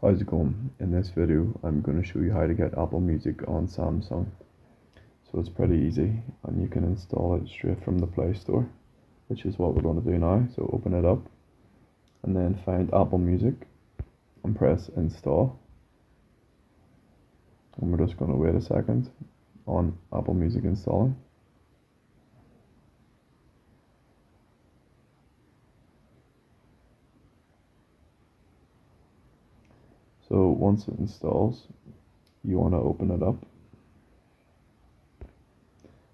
How's it going? In this video I'm going to show you how to get Apple Music on Samsung. So it's pretty easy and you can install it straight from the Play Store, which is what we're going to do now. So open it up and then find Apple Music and press install. And we're just going to wait a second on Apple Music installing. So once it installs, you want to open it up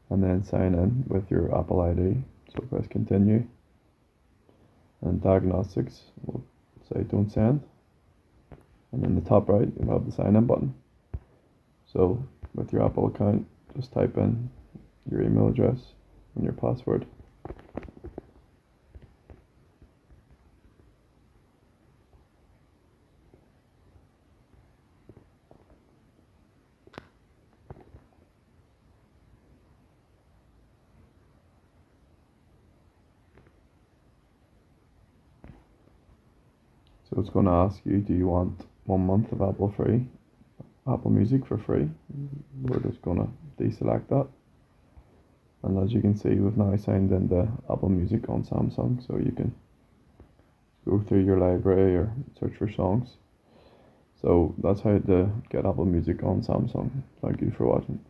and then sign in with your Apple ID. So press continue, and diagnostics will say don't send, and in the top right you have the sign in button. So with your Apple account, just type in your email address and your password. So it's going to ask you, do you want 1 month of Apple Music for free? We're just going to deselect that. And as you can see, we've now signed into Apple Music on Samsung, so you can go through your library or search for songs. So that's how to get Apple Music on Samsung. Thank you for watching.